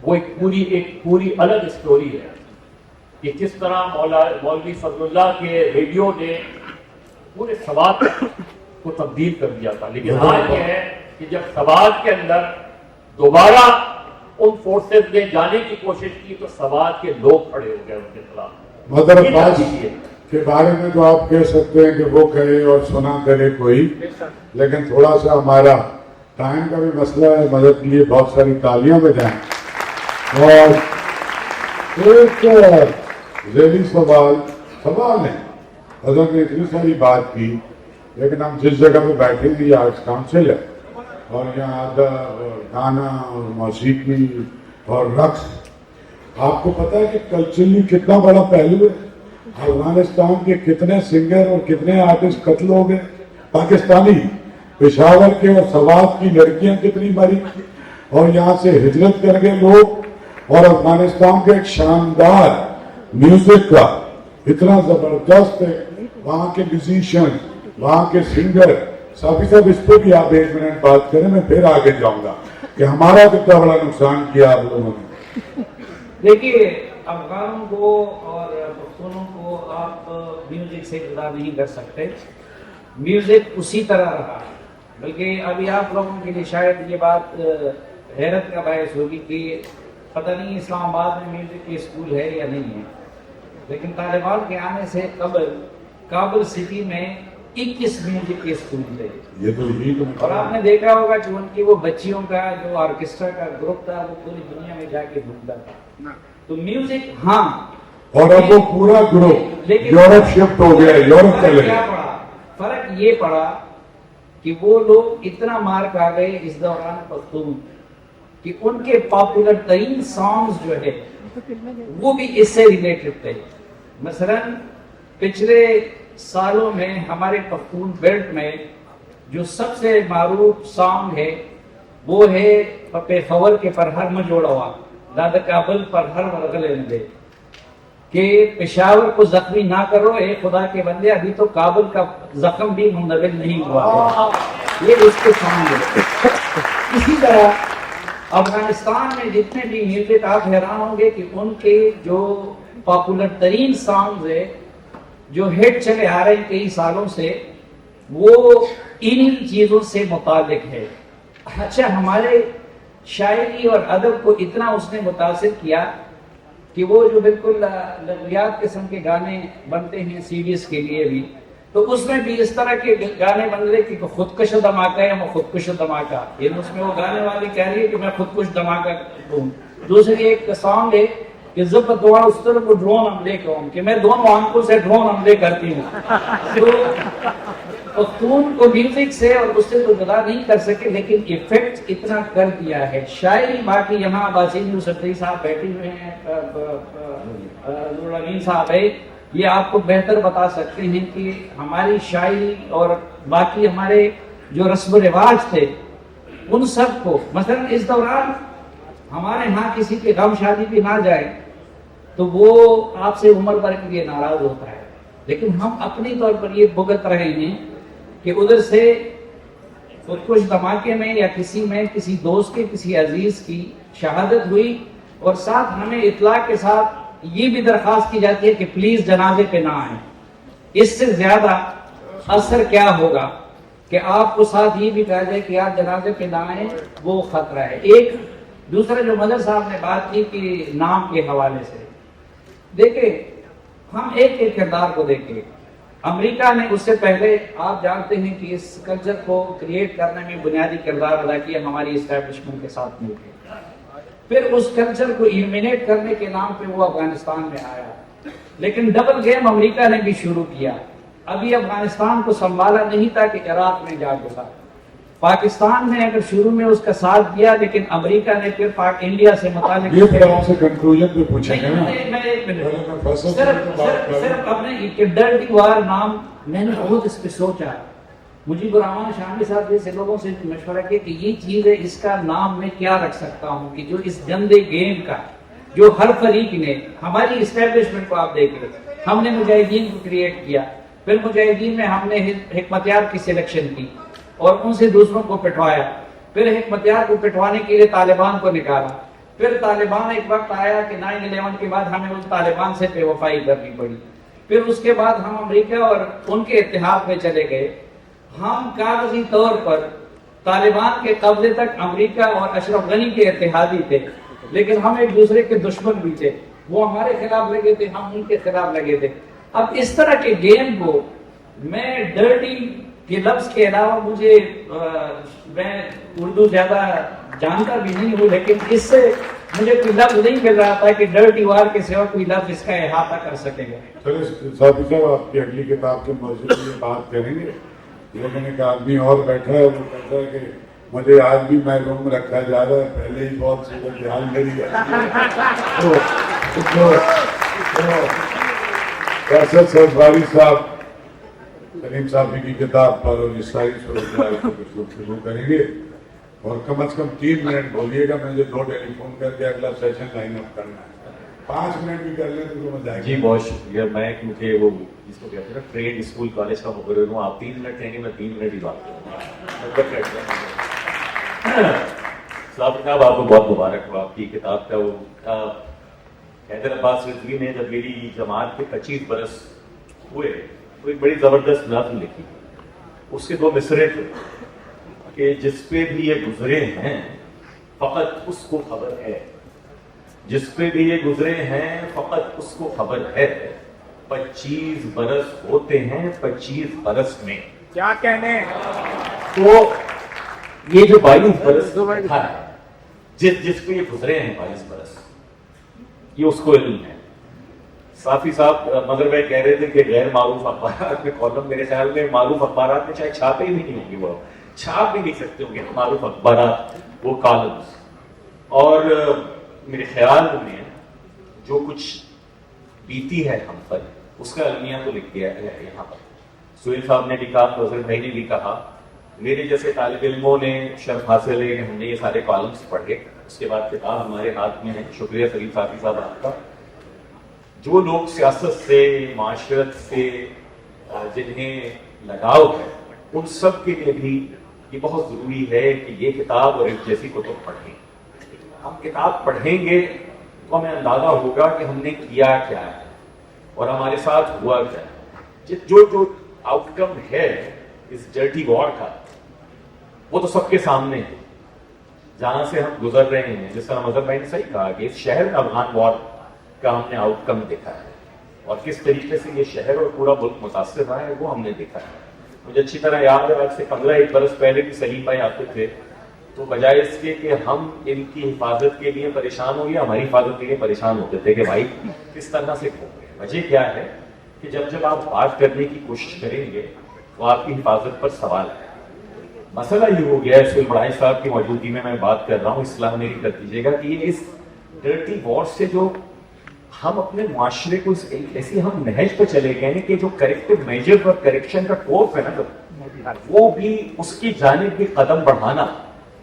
وہ ایک پوری الگ اسٹوری ہے کہ کس طرح مولوی فضل اللہ کے ریڈیو نے پورے سوات کو تبدیل کر دیا تھا. لیکن آج یہ ہے کہ جب سوات کے اندر دوبارہ ان فورسز نے جانے کی کوشش کی تو سوات کے لوگ کھڑے ہو گئے ان کے خلاف. مدر عباس کے بارے میں تو آپ کہہ سکتے ہیں کہ وہ کہے اور سنا کرے کوئی, لیکن تھوڑا سا ہمارا ٹائم کا بھی مسئلہ ہے. مدد کے لیے بہت ساری تالیاں بجائیں. اور ایک ذیلی سوال ہے, حضرت نے اتنی ساری بات کی, لیکن ہم جس جگہ پہ بیٹھے ہیں یہ آرٹس کاؤنسل ہے, اور یہاں گانا اور موسیقی اور رقص, آپ کو پتا ہے کہ کلچرلی کتنا بڑا پہلو ہے. افغانستان کے کتنے سنگر اور کتنے آرٹسٹ قتل ہو گئے پاکستانی, پشاور کے اور سوات کی لڑکیاں کتنی مری, اور یہاں سے ہجرت کر گئے لوگ, اور افغانستان کا ایک شاندار میوزک کا اتنا زبردست ہے, وہاں کے میوزیشین, وہاں کے سنگر. صافی صاحب اس پہ بھی آپ 1 منٹ بات کریں, میں پھر آگے جاؤں گا کہ ہمارا کتنا بڑا نقصان کیا آپ لوگوں نے. دیکھیے, افغانوں کو اور پختونوں کو آپ میوزک سے جدا نہیں کر سکتے. میوزک اسی طرح رہا, بلکہ ابھی آپ لوگوں کے لیے شاید یہ بات حیرت کا باعث ہوگی کہ پتہ نہیں اسلام آباد میں میوزک کے اسکول ہے یا نہیں ہے, لیکن طالبان کے آنے سے قبل کابل سٹی میں 21 میوزک کے اسکول تھے. اور آپ نے دیکھا ہوگا کہ ان کی وہ بچیوں کا جو آرکیسٹرا کا گروپ تھا وہ پوری دنیا میں جا کے گھومتا تھا. تو میوزک ہاں, اور اب وہ پورا گروپ یورپ شفٹ ہو گیا, یورپ چلے گئے. فرق یہ پڑا کہ وہ لوگ اتنا مار کھا گئے اس دوران پختون کہ ان کے پاپولر ترین سانگز جو ہے وہ بھی اس سے ریلیٹڈ تھے. مثلا پچھلے سالوں میں ہمارے پختون بیلٹ میں جو سب سے معروف سانگ ہے وہ ہے پخور کے پر ہر مجوڑوا داد کابل پر ہر ورغلے دے, کہ پشاور کو زخمی نہ کرو اے خدا کے بندے, ابھی تو کابل کا زخم بھی منتقل نہیں ہوا ہے. یہ اس کے سانگ ہے. اسی طرح افغانستان میں جتنے بھی میوزک, آپ حیران ہوں گے کہ ان کے جو پاپولر ترین سانگز ہے جو ہٹ چلے آ رہے ہیں کئی سالوں سے, وہ انہی چیزوں سے متعلق ہے. اچھا, ہمارے شاعری اور ادب کو اتنا اس نے متاثر کیا کہ وہ جو بالکل لغویات قسم کے گانے بنتے ہیں سی ڈیز کے لیے بھی, تو اس میں بھی اس طرح کے گانے بن رہے کہ خودکش دھماکہ ہے, وہ خودکش دھماکہ, یعنی اس میں وہ گانے والی کہہ رہی ہے کہ میں خودکش دھماکہ دوں. دوسری ایک سانگ ہے کہ ضبط دعا اس طرح کو ڈرون حملے کا ہوں کہ میں دونوں آنکھوں سے ڈرون حملے کرتی ہوں. تو پختون کو میوزک سے اور اس سے تو جدا نہیں کر سکے لیکن ایفیکٹ اتنا کر دیا ہے. شاعری باقی یہاں باسین یوسفزئی صاحب بیٹھے ہوئے ہیں, نور امین صاحب ہے, یہ آپ کو بہتر بتا سکتے ہیں کہ ہماری شاعری اور باقی ہمارے جو رسم و رواج تھے ان سب کو, مثلا اس دوران ہمارے ہاں کسی کے غم شادی بھی نہ جائے تو وہ آپ سے عمر بھر کے لیے ناراض ہوتا ہے, لیکن ہم اپنی طور پر یہ بھگت رہے ہیں کہ ادھر سے کچھ دھماکے میں یا کسی میں کسی دوست کے کسی عزیز کی شہادت ہوئی اور ساتھ ہمیں اطلاع کے ساتھ یہ بھی درخواست کی جاتی ہے کہ پلیز جنازے پہ نہ آئیں. اس سے زیادہ اثر کیا ہوگا کہ آپ کو ساتھ یہ بھی کہا جائے کہ آپ جنازے پہ نہ آئیں, وہ خطرہ ہے. ایک دوسرا جو مدر صاحب نے بات کی کہ نام کے حوالے سے, دیکھیں ہم ایک کردار کو دیکھیں. امریکہ نے اس سے پہلے آپ جانتے ہیں کہ اس کلچر کو کریٹ کرنے میں بنیادی کردار ادا کیا ہماری اسٹیبلشمنٹ کے ساتھ مل کے. پھر اس کلچر کو ایلیمینیٹ کرنے کے نام پہ وہ افغانستان میں آیا, لیکن ڈبل گیم امریکہ نے بھی شروع کیا. ابھی افغانستان کو سنبھالا نہیں تھا کہ عراق میں جا گزرا. پاکستان نے اگر شروع میں اس کا ساتھ دیا لیکن امریکہ نے پھر انڈیا سے متعلق یہ پھر آپ سے کنکلوژن پہ پوچھیں گے نا. میں ایک منٹ صرف اپنے ڈرٹی وار نام میں نے بہت اس پہ سوچا. مجیب الرحمان شامی صاحب جیسے لوگوں سے مشورہ کیا کہ یہ چیز ہے, اس کا نام میں کیا رکھ سکتا ہوں کہ جو اس گندے گیم کا جو ہر فریق نے, ہماری اسٹیبلشمنٹ کو آپ دیکھ رہے, ہم نے مجاہدین کو کریٹ کیا, پھر مجاہدین میں ہم نے حکمتیار کی سلیکشن کی اور ان سے دوسروں کو پٹوایا, پھر حکمتیار کو پٹوانے کے لیے طالبان کو نکالا, پھر طالبان ایک وقت آیا کہ 9/11 کے بعد ہمیں اس طالبان سے بے وفائی کرنی پڑی, پھر اس کے بعد ہم امریکہ اور ان کے اتحاد میں چلے گئے. ہم کاغذی طور پر طالبان کے قبضے تک امریکہ اور اشرف غنی کے اتحادی تھے, لیکن ہم ایک دوسرے کے دشمن بھی تھے. وہ ہمارے خلاف لگے تھے, ہم ان کے خلاف لگے تھے. اب اس طرح کے گیم کو میں ڈرٹی کے لفظ کے علاوہ مجھے میں اردو زیادہ جانتا بھی نہیں ہوں, لیکن اس سے مجھے کوئی لفظ نہیں مل رہا تھا کہ ڈرٹی وار کے سوا کوئی لفظ اس کا احاطہ کر سکے گا. چلے ساتھی صاحب آپ کی اگلی کتاب کے موضوع میں بات کریں گے, لیکن ایک آدمی اور بیٹھا ہے, وہ کہتا ہے کہ مجھے آج بھی محروم رکھا جا رہا ہے, پہلے ہی بہت صورتحال میری ہے. فیصل سرفاری صاحب سلیم صافی کی کتاب پر اور عیسائی صورتحال کو شروع کریں گے, اور کم از کم 3 منٹ بولیے گا. مجھے 2 ٹیلی فون کر کے اگلا سیشن لائن اپ کرنا ہے. 5 منٹ بھی کر لیں تو مزہ آئے گا. جی بہت شکریہ. میں کیونکہ وہ جس کو کہتے ہیں نا ٹریڈ اسکول کالج کا مقرر ہوں, آپ 3 منٹ کہیں گے, میں 3 منٹ ہی بات کروں گا. صاحب آپ کو بہت مبارک ہو. آپ کی کتاب کا وہ حیدر عباس رضوی نے جب میری جماعت کے 25 برس ہوئے تو ایک بڑی زبردست نظم لکھی. اس کے 2 مصرے تھے کہ جس پہ بھی یہ گزرے ہیں فقط اس کو خبر ہے, جس پہ بھی یہ گزرے ہیں فقط اس کو خبر ہے, 25 برس ہوتے ہیں 25 برس میں کیا کہنے. تو یہ جو 22 برس ہے, جس پہ یہ گزرے ہیں 22 برس, یہ اس کو علم ہے. صافی صاحب مدر بھائی کہہ رہے تھے کہ غیر معروف اخبارات میں کالم, میرے خیال میں معروف اخبارات میں چاہے چھاپے ہی نہیں ہوں گے, وہ چھاپ بھی نہیں سکتے ہوں گے معروف اخبارات وہ کالمز. اور میرے خیال میں جو کچھ بیتی ہے ہم پر اس کا المیہ تو لکھ دیا ہے یہاں پر. سہیل صاحب نے بھی کہا, فضل بھائی نے بھی کہا, میرے جیسے طالب علموں نے شرف حاصل ہے کہ ہم نے یہ سارے کالمز پڑھے, اس کے بعد کتاب ہمارے ہاتھ میں ہے. شکریہ سلیم صافی صاحب آپ کا. جو لوگ سیاست سے, معاشرت سے جنہیں لگاؤ ہے, ان سب کے لیے بھی یہ بہت ضروری ہے کہ یہ کتاب اور اس جیسی کتب پڑھیں. ہم کتاب پڑھیں گے تو ہمیں اندازہ ہوگا کہ ہم نے کیا کیا ہے اور ہمارے ساتھ ہوا کیا ہے. جو آؤٹ کم ہے اس ڈرٹی وار کا وہ تو سب کے سامنے ہے. جہاں سے ہم گزر رہے ہیں, جس طرح مظہر بھائی نے صحیح کہا کہ اس شہر میں افغان وار کا ہم نے آؤٹ کم دیکھا ہے, اور کس طریقے سے یہ شہر اور پورا ملک متاثر رہا ہے وہ ہم نے دیکھا ہے. مجھے اچھی طرح یاد ہے, آج سے 15 برس پہلے بھی سلیم بھائی آتے تھے تو بجائے اس کے کہ ہم ان کی حفاظت کے لیے پریشان ہو یا ہماری حفاظت کے لیے پریشان ہوتے تھے کہ بھائی کس طرح سے کھو گئے. وجہ کیا ہے کہ جب آپ بات کرنے کی کوشش کریں گے تو آپ کی حفاظت پر سوال ہے. مسئلہ یہ ہو گیا ہے, سہیل بڑھائی صاحب کی موجودگی میں بات کر رہا ہوں, اصلاح میری کر دیجیے گا, کہ یہ اس ڈرٹی وار سے جو ہم اپنے معاشرے کو ایسی ہم نہج پہ چلے گئے ہیں کہ جو کریکٹو میجر اور کریکشن کا کورس ہے نا, وہ بھی اس کی جانب بھی قدم بڑھانا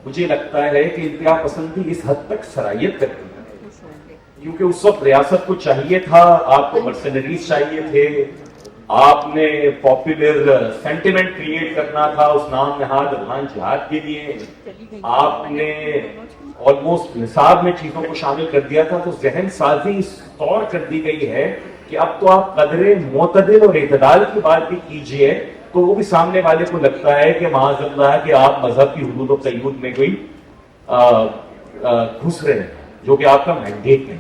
مجھے لگتا ہے کہ انتہا پسندی اس حد تک سرایت کرتی ہے. کیونکہ اس وقت ریاست کو چاہیے تھا, آپ کو مرسنریز چاہیے تھے, آپ نے پاپولر سینٹیمنٹ کریٹ کرنا تھا اس نام نہاد افغان جہاد کے لیے, آپ نے آلموسٹ نصاب میں چیزوں کو شامل کر دیا تھا. تو ذہن سازی اس طور کر دی گئی ہے کہ اب تو آپ قدر معتدل اور اعتدال کی بات بھی کیجئے تو وہ بھی سامنے والے کو لگتا ہے کہ معاذ اللہ کہ آپ مذہب کی حدود و قیود میں کوئی گھس رہے ہیں, جو کہ آپ کا مینڈیٹ نہیں.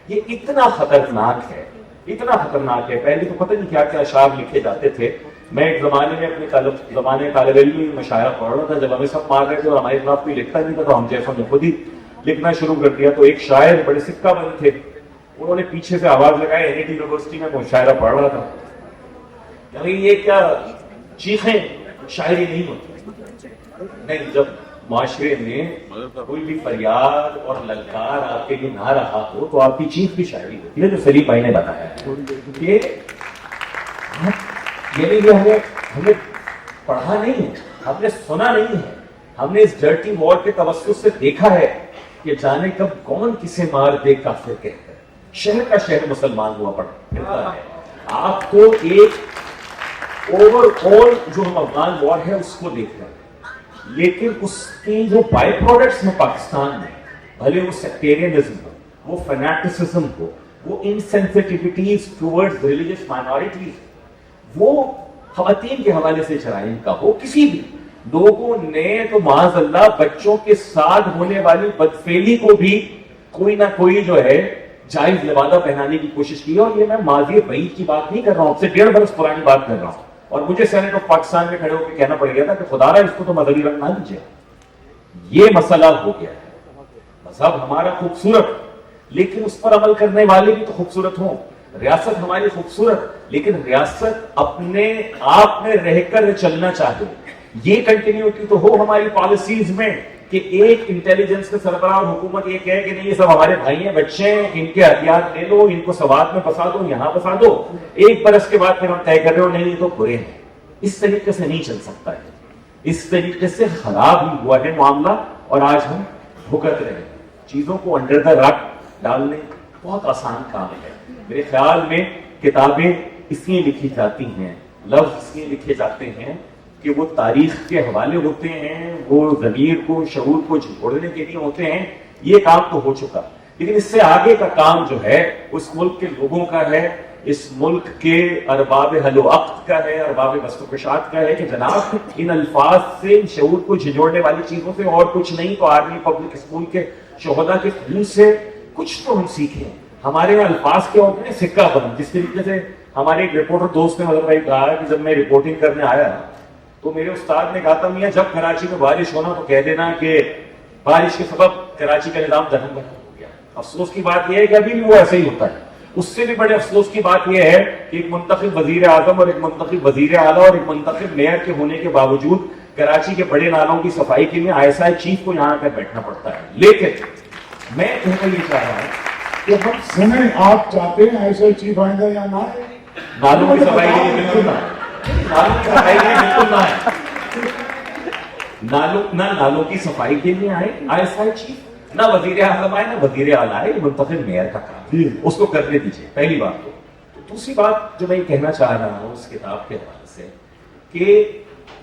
یہ اتنا خطرناک ہے, اتنا خطرناک ہے. پہلے تو پتہ نہیں کیا کیا اشعار لکھے جاتے تھے. میں ایک زمانے میں اپنے طالب علم میں مشاعرہ پڑھ رہا تھا, جب ہمیں سب مار رہے تھے اور ہمارے خلاف کوئی لکھتا نہیں تھا تو ہم جیسا نے خود ہی لکھنا شروع کر دیا. تو ایک شاعر بڑے سکہ بند تھے, انہوں نے پیچھے سے آواز لگائی, NIT یونیورسٹی میں مشاعرہ پڑھ رہا تھا, یعنی یہ کیا چیخیں شاعری نہیں ہوتی. نہیں, جب معاشرے میں کوئی بھی فریاد اور للکار آپ کے لیے نہ رہا ہو تو آپ کی چیخ بھی شاعری ہوتی ہے. جو سلیم بھائی نے بتایا کہ یعنی ہمیں پڑھا نہیں ہے, ہم نے سنا نہیں ہے, ہم نے اس ڈرٹی وار کے توسط سے دیکھا ہے کہ جانے کب کون کسے مار دے کافر کہہ کر شہر کا شہر مسلمان ہوا پڑتا ہے. آپ کو ایک اوور آل جو ہم افغان وار ہے اس کو دیکھ رہے ہیں, لیکن اس کی جو بائی پروڈکٹس ہیں پاکستان میں, بھلے وہ سیکٹیرینزم ہو, وہ فینیٹسزم ہو, وہ انسینسٹیوٹیز ٹورڈز ریلیجس مائنورٹیز, وہ خواتین کے حوالے سے جرائم کا ہو, کسی بھی لوگوں نے تو معاذ اللہ بچوں کے ساتھ ہونے والی بدفعلی کو بھی کوئی نہ کوئی جو ہے جائز لبادہ پہنانے کی کوشش کی. اور یہ میں ماضی بعید کی بات نہیں کر رہا ہوں, سے 1.5 برس پرانی بات کر رہا ہوں. اور مجھے سینیٹ آف پاکستان میں کھڑے ہو کے کہنا پڑ گیا تھا کہ خدا را اس کو تو مذہبی رنگ نہ دیجیے. یہ مسئلہ ہو گیا ہے. مذہب ہمارا خوبصورت, لیکن اس پر عمل کرنے والے بھی تو خوبصورت ہوں. ریاست ہماری خوبصورت, لیکن ریاست اپنے آپ میں رہ کر چلنا چاہے. یہ کنٹینیوٹی تو ہو ہماری پالیسیز میں کہ ایک انٹیلیجنس کے سربراہ اور حکومت یہ کہے کہ نہیں یہ سب ہمارے بھائی ہیں, بچے ہیں, ان کے ہتھیار لے لو, ان کو سوات میں بسا دو, یہاں بسا دو. 1 برس کے بعد پھر ہم طے کر رہے ہو نہیں یہ تو برے ہیں. اس طریقے سے نہیں چل سکتا ہے. اس طریقے سے خراب ہی ہوا ہے معاملہ, اور آج ہم بھگت رہے ہیں. چیزوں کو انڈر دا رگ ڈالنے بہت آسان کام ہے. میرے خیال میں کتابیں اس لیے لکھی جاتی ہیں, لفظ اس لیے لکھے جاتے ہیں کہ وہ تاریخ کے حوالے ہوتے ہیں, وہ ضمیر کو شعور کو جھوڑنے کے لیے ہوتے ہیں. یہ کام تو ہو چکا, لیکن اس سے آگے کا کام جو ہے اس ملک کے لوگوں کا ہے, اس ملک کے ارباب حل و عقد کا ہے, ارباب بست و کشاد کا ہے کہ جناب ان الفاظ سے, ان شعور کو جھنجھوڑنے والی چیزوں سے اور کچھ نہیں تو آرمی پبلک اسکول کے شہداء کے خون سے کچھ تو ہم سیکھیں. ہمارے یہاں الفاظ کے ہوتے ہیں سکہ بند. جس طریقے سے ہمارے ایک رپورٹر دوست نے مطلب بھائی کہا کہ جب میں رپورٹنگ کرنے آیا تو میرے استاد نے کہا تھا میاں جب کراچی میں بارش ہونا تو کہہ دینا کہ بارش کے سبب کراچی کا نظام دہم ہو گیا. افسوس کی بات یہ ہے کہ ابھی بھی وہ ایسا ہی ہوتا ہے. اس سے بھی بڑے افسوس کی بات یہ ہے کہ ایک منتخب وزیر اعظم اور ایک منتخب وزیر اعلیٰ اور ایک منتخب میئر کے ہونے کے باوجود کراچی کے بڑے نالوں کی صفائی کے لیے ISI چیف کو یہاں کر بیٹھنا پڑتا ہے. لیکن میں کہنا یہ چاہ رہا ہوں کہ ہم سنیں, آپ چاہتے ہیں ایسے چیف آئندہ یا نہ, نالوں کی صفائی کے لیے بالکل نہ, نالوں کی صفائی کے لیے بالکل نہ ہے. نالوں کی صفائی کے لیے آئے ISI چیف, نہ وزیر اعظم آئے نہ وزیر اعلیٰ آئے, منتخب میئر کا کام, اس کو کرنے دیجیے. پہلی بات. تو دوسری بات جو میں یہ کہنا چاہ رہا ہوں اس کتاب کے حوالے سے کہ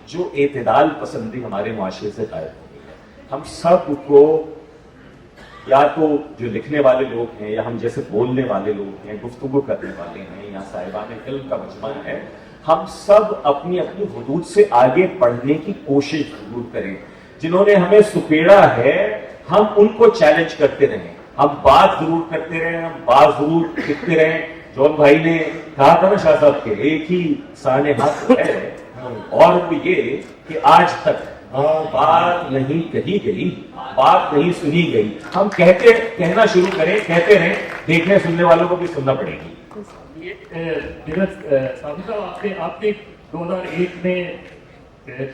جو اعتدال پسندی ہمارے معاشرے سے غائب ہو گئی ہے, ہم سب کو یا تو جو لکھنے والے لوگ ہیں یا ہم جیسے بولنے والے لوگ ہیں, گفتگو کرنے والے ہیں یا صاحبان علم کا مجمع ہے, ہم سب اپنی اپنی حدود سے آگے بڑھنے کی کوشش ضرور کریں. جنہوں نے ہمیں سپیڑا ہے ہم ان کو چیلنج کرتے رہیں, ہم بات ضرور کرتے رہیں, ہم بات ضرور لکھتے رہیں. جون بھائی نے کہا تھا نا شاہ صاحب کے ایک ہی سانے ہاتھ ہے, اور وہ یہ کہ آج تک بات نہیں کہی گئی، بات نہیں سنی گئی. ہم کہنا شروع کریں، کہتے رہیں، دیکھنے سننے والوں کو بھی سننا پڑے گی. صافی صاحب آپ نے 2001 میں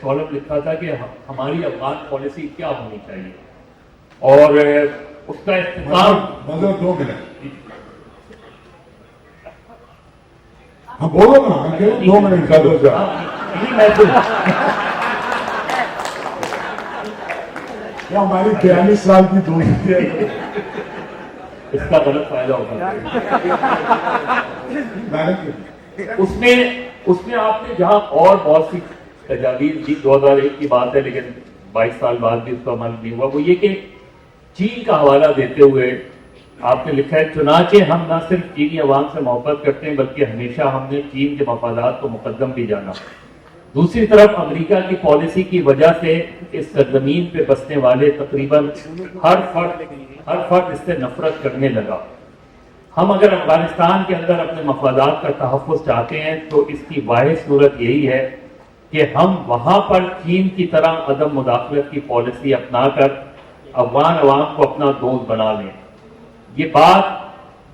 کالم لکھا تھا کہ ہماری افغان پالیسی کیا ہونی چاہیے، اور اس کا اختتام مطلب 2 منٹ ہاں بولو نا، 2 منٹ کا 2 کیا ہماری 42 سال کی دوستی ہے؟ اس کا غلط فائدہ ہوگا. اس میں آپ نے جہاں اور بہت سی تجاویز دی، 2001 کی بات ہے لیکن 22 سال بعد بھی اس کا عمل نہیں ہوا، وہ یہ کہ چین کا حوالہ دیتے ہوئے آپ نے لکھا ہے چنانچہ ہم نہ صرف چینی عوام سے محبت کرتے ہیں بلکہ ہمیشہ ہم نے چین کے مفادات کو مقدم بھی جانا. دوسری طرف امریکہ کی پالیسی کی وجہ سے اس سرزمین پہ بسنے والے تقریباً ہر فرد اس سے نفرت کرنے لگا. ہم اگر افغانستان کے اندر اپنے مفادات کا تحفظ چاہتے ہیں تو اس کی واحد صورت یہی ہے کہ ہم وہاں پر چین کی طرح عدم مداخلت کی پالیسی اپنا کر افغان عوام کو اپنا دوست بنا لیں. یہ بات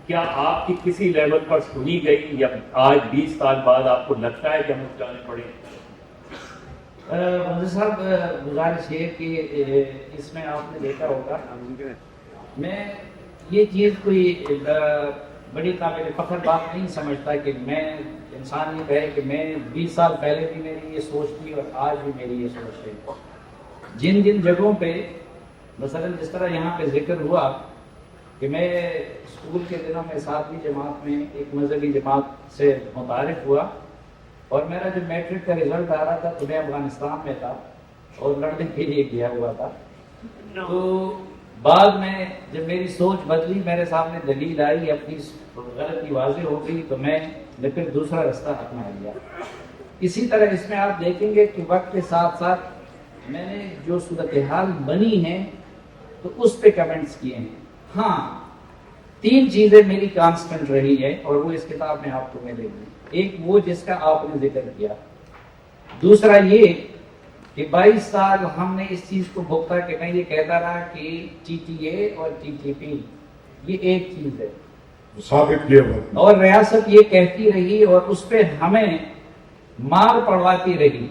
کیا آپ کی کسی لیول پر سنی گئی یا آج 20 سال بعد آپ کو لگتا ہے کہ ہم جانے پڑے؟ مجھے صاحب گزارش ہے کہ اس میں آپ نے دیکھا ہوگا، میں یہ چیز کوئی بڑی قابل فخر بات نہیں سمجھتا کہ میں انسان یہ کہے کہ میں 20 سال پہلے بھی میری یہ سوچ تھی اور آج بھی میری یہ سوچ ہے. جن جگہوں پہ مثلا جس طرح یہاں پہ ذکر ہوا کہ میں اسکول کے دنوں میں 7ویں جماعت میں ایک مذہبی جماعت سے متعارف ہوا اور میرا جو میٹرک کا رزلٹ آ رہا تھا تو میں افغانستان میں تھا اور لڑنے کے لیے گیا ہوا تھا. تو بعد میں جب میری سوچ بدلی، میرے سامنے دلیل آئی، اپنی غلطی واضح ہو گئی تو میں نے پھر دوسرا رستہ اپنا لیا. اسی طرح اس میں آپ دیکھیں گے کہ وقت کے ساتھ ساتھ میں نے جو صورتحال بنی ہے تو اس پہ کمنٹس کیے ہیں. ہاں 3 چیزیں میری کانسٹنٹ رہی ہے اور وہ اس کتاب میں آپ کو ملے گی. ایک وہ جس کا آپ نے ذکر کیا، دوسرا یہ کہ 22 سال ہم نے اس چیز کو بھگتا کہ میں یہ کہتا رہا کہ TTA اور TTP یہ ایک چیز ہے ثابت کیا اور ریاست یہ کہتی رہی اور اس پہ ہمیں مار پڑواتی رہی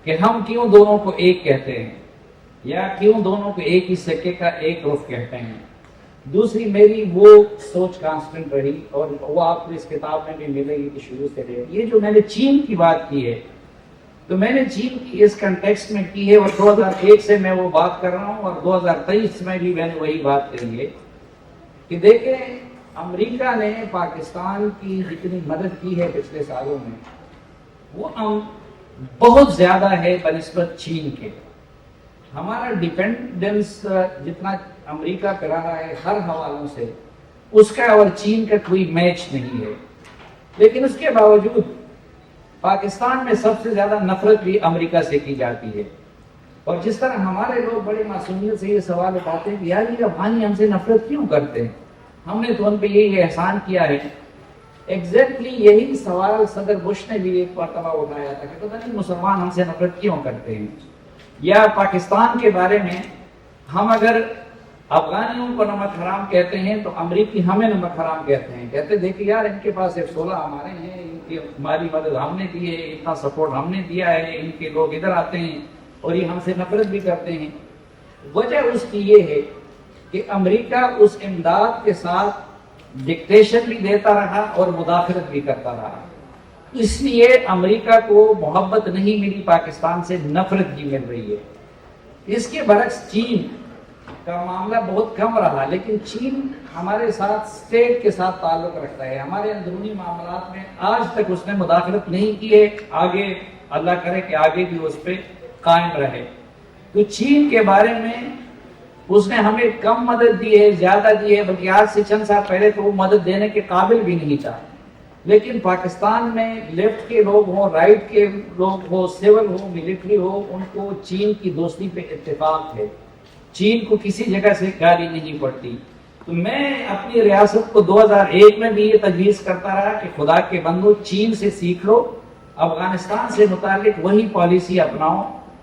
کہ ہم کیوں دونوں کو ایک کہتے ہیں یا کیوں دونوں کو ایک ہی سکے کا ایک رخ کہتے ہیں. دوسری میری وہ سوچ کانسٹنٹ رہی اور وہ آپ کو اس کتاب میں بھی ملے گی کہ شروع سے لے. یہ جو میں نے چین کی بات کی ہے تو میں نے چین کی اس کنٹیکسٹ میں کی ہے اور 2001 سے میں وہ بات کر رہا ہوں اور 2023 میں بھی میں نے وہی بات کری ہے کہ دیکھیں امریکہ نے پاکستان کی جتنی مدد کی ہے پچھلے سالوں میں وہ بہت زیادہ ہے بنسبت چین کے. ہمارا ڈیپینڈنس جتنا امریکہ پہ رہا ہے ہر حوالوں سے اس کا اور چین کا کوئی میچ نہیں ہے. لیکن اس کے باوجود پاکستان میں سب سے زیادہ نفرت بھی امریکہ سے کی جاتی ہے. اور جس طرح ہمارے لوگ بڑے معصومیت سے یہ سوال اٹھاتے ہیں کہ یار یہ افغانی ہم سے نفرت کیوں کرتے ہیں، ہم نے تو ان پہ یہی احسان کیا ہے. ایگزیکٹلی یہی سوال صدر بش نے بھی ایک مرتبہ اٹھایا تھا کہ پتہ نہیں مسلمان ہم سے نفرت کیوں کرتے ہیں. یا پاکستان کے بارے میں ہم اگر افغانیوں کو نمک حرام کہتے ہیں تو امریکی ہمیں نمک حرام کہتے ہیں. کہتے دیکھیں یار ان کے پاس F-16 ہمارے ہیں، ان کی ہماری مدد ہم نے دی ہے، اتنا سپورٹ ہم نے دیا ہے، ان کے لوگ ادھر آتے ہیں اور یہ ہم سے نفرت بھی کرتے ہیں. وجہ اس کی یہ ہے کہ امریکہ اس امداد کے ساتھ ڈکٹیشن بھی دیتا رہا اور مداخلت بھی کرتا رہا. اس لیے امریکہ کو محبت نہیں ملی پاکستان سے، نفرت بھی مل رہی ہے. اس کے برعکس چین کا معاملہ بہت کم رہا، لیکن چین ہمارے ساتھ اسٹیٹ کے ساتھ تعلق رکھتا ہے. ہمارے اندرونی معاملات میں آج تک اس نے مداخلت نہیں کی ہے، آگے اللہ کرے کہ آگے بھی اس پہ قائم رہے. تو چین کے بارے میں اس نے ہمیں کم مدد دی ہے، زیادہ دی ہے، بلکہ آج سے چند سال پہلے تو وہ مدد دینے کے قابل بھی نہیں تھا. لیکن پاکستان میں لیفٹ کے لوگ ہوں، رائٹ کے لوگ ہوں، سول ہو، ملٹری ہو، ان کو چین کی دوستی پہ اتفاق ہے. چین کو کسی جگہ سے گالی نہیں پڑتی. تو میں اپنی ریاست کو 2001 میں بھی یہ تجویز کرتا رہا کہ خدا کے بندو چین سے سیکھ لو، افغانستان سے متعلق وہی پالیسی اپناؤ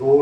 2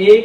1